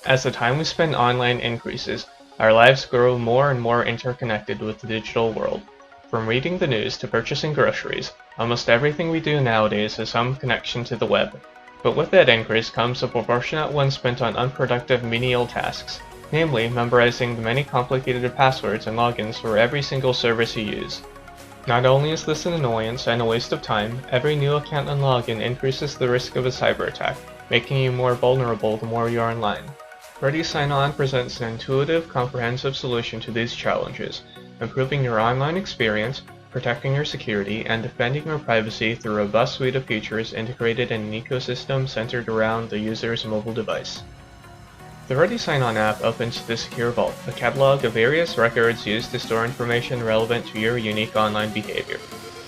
As the time we spend online increases, our lives grow more and more interconnected with the digital world. From reading the news to purchasing groceries, almost everything we do nowadays has some connection to the web. But with that increase comes a proportionate one spent on unproductive menial tasks, namely memorizing the many complicated passwords and logins for every single service you use. Not only is this an annoyance and a waste of time, every new account and login increases the risk of a cyber attack, making you more vulnerable the more you're online. ReadySignOn presents an intuitive, comprehensive solution to these challenges, improving your online experience, protecting your security, and defending your privacy through a robust suite of features integrated in an ecosystem centered around the user's mobile device. The ReadySignOn app opens the Secure Vault, a catalog of various records used to store information relevant to your unique online behavior.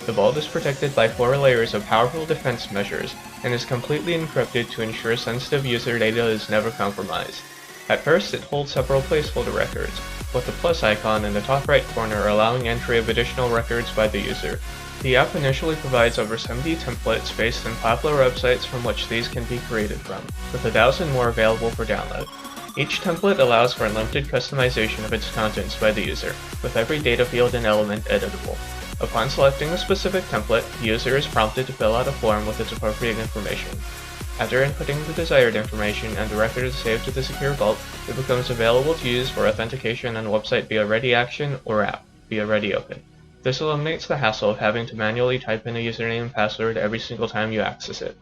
The vault is protected by 4 layers of powerful defense measures and is completely encrypted to ensure sensitive user data is never compromised. At first, it holds several placeholder records, with the plus icon in the top right corner allowing entry of additional records by the user. The app initially provides over 70 templates based on popular websites from which these can be created from, with 1,000 more available for download. Each template allows for unlimited customization of its contents by the user, with every data field and element editable. Upon selecting a specific template, the user is prompted to fill out a form with its appropriate information. After inputting the desired information and the record is saved to the Secure Vault, it becomes available to use for authentication on a website via ReadyAction or app via ReadyOpen. This eliminates the hassle of having to manually type in a username and password every single time you access it.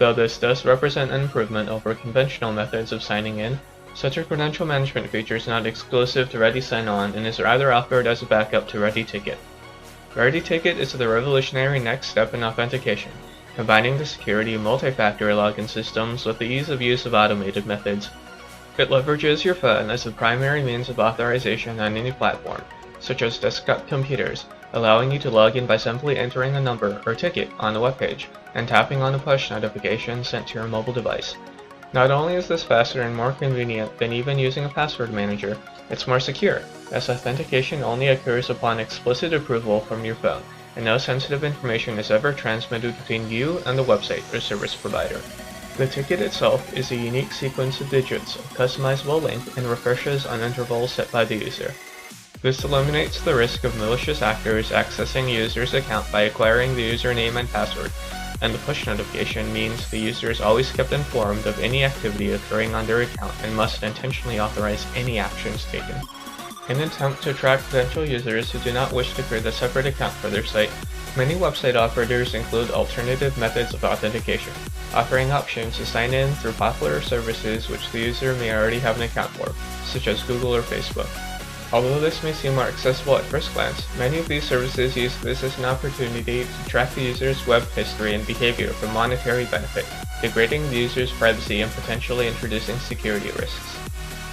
Though this does represent an improvement over conventional methods of signing in, such a credential management feature is not exclusive to ReadySignOn and is rather offered as a backup to ReadyTicket. ReadyTicket is the revolutionary next step in authentication, combining the security of multi-factor login systems with the ease of use of automated methods. It leverages your phone as the primary means of authorization on any platform, such as desktop computers, allowing you to log in by simply entering a number or ticket on the webpage and tapping on a push notification sent to your mobile device. Not only is this faster and more convenient than even using a password manager, it's more secure, as authentication only occurs upon explicit approval from your phone, and no sensitive information is ever transmitted between you and the website or service provider. The ticket itself is a unique sequence of digits of customizable length and refreshes on intervals set by the user. This eliminates the risk of malicious actors accessing a user's account by acquiring the username and password, and the push notification means the user is always kept informed of any activity occurring on their account and must intentionally authorize any actions taken. In an attempt to attract potential users who do not wish to create a separate account for their site, many website operators include alternative methods of authentication, offering options to sign in through popular services which the user may already have an account for, such as Google or Facebook. Although this may seem more accessible at first glance, many of these services use this as an opportunity to track the user's web history and behavior for monetary benefit, degrading the user's privacy and potentially introducing security risks.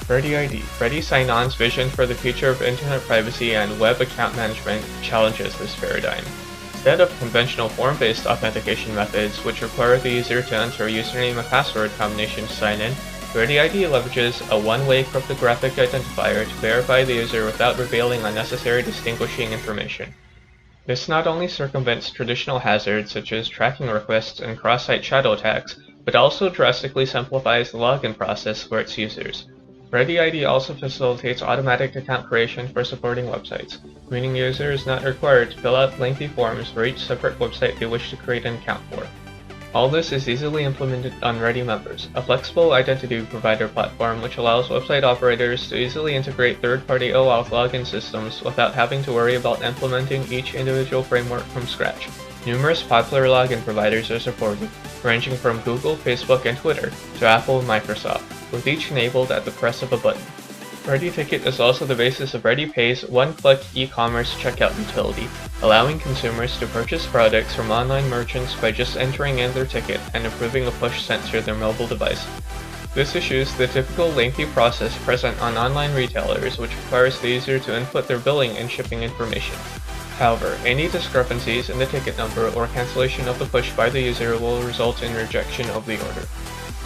ReadyID, ReadySignOn's vision for the future of internet privacy and web account management challenges this paradigm. Instead of conventional form-based authentication methods which require the user to enter a username and password combination to sign in, ReadyID leverages a one-way cryptographic identifier to verify the user without revealing unnecessary distinguishing information. This not only circumvents traditional hazards such as tracking requests and cross-site shadow attacks, but also drastically simplifies the login process for its users. ReadyID also facilitates automatic account creation for supporting websites, meaning the user is not required to fill out lengthy forms for each separate website they wish to create an account for. All this is easily implemented on ReadyMembers, a flexible identity provider platform which allows website operators to easily integrate third-party OAuth login systems without having to worry about implementing each individual framework from scratch. Numerous popular login providers are supported, ranging from Google, Facebook, and Twitter to Apple and Microsoft, with each enabled at the press of a button. ReadyTicket is also the basis of ReadyPay's one-click e-commerce checkout utility, allowing consumers to purchase products from online merchants by just entering in their ticket and approving a push sent to their mobile device. This eschews the typical lengthy process present on online retailers which requires the user to input their billing and shipping information. However, any discrepancies in the ticket number or cancellation of the push by the user will result in rejection of the order.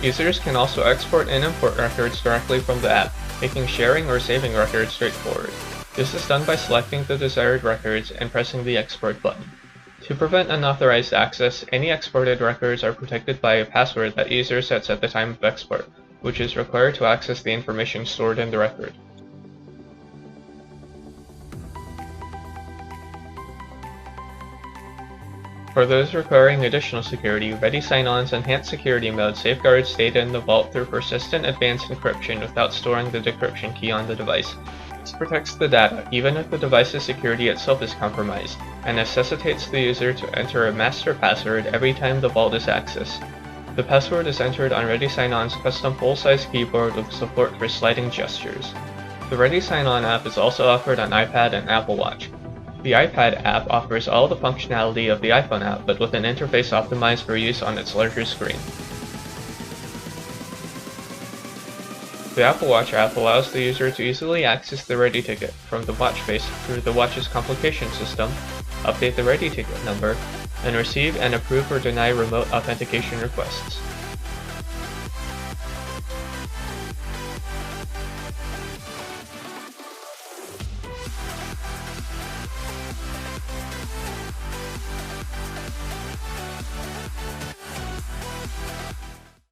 Users can also export and import records directly from the app, making sharing or saving records straightforward. This is done by selecting the desired records and pressing the export button. To prevent unauthorized access, any exported records are protected by a password that user sets at the time of export, which is required to access the information stored in the record. For those requiring additional security, ReadySignOn's enhanced security mode safeguards data in the vault through persistent advanced encryption without storing the decryption key on the device. This protects the data even if the device's security itself is compromised, and necessitates the user to enter a master password every time the vault is accessed. The password is entered on ReadySignOn's custom full-size keyboard with support for sliding gestures. The ReadySignOn app is also offered on iPad and Apple Watch. The iPad app offers all the functionality of the iPhone app, but with an interface optimized for use on its larger screen. The Apple Watch app allows the user to easily access the Ready ticket from the watch face through the watch's complication system, update the Ready ticket number, and receive and approve or deny remote authentication requests.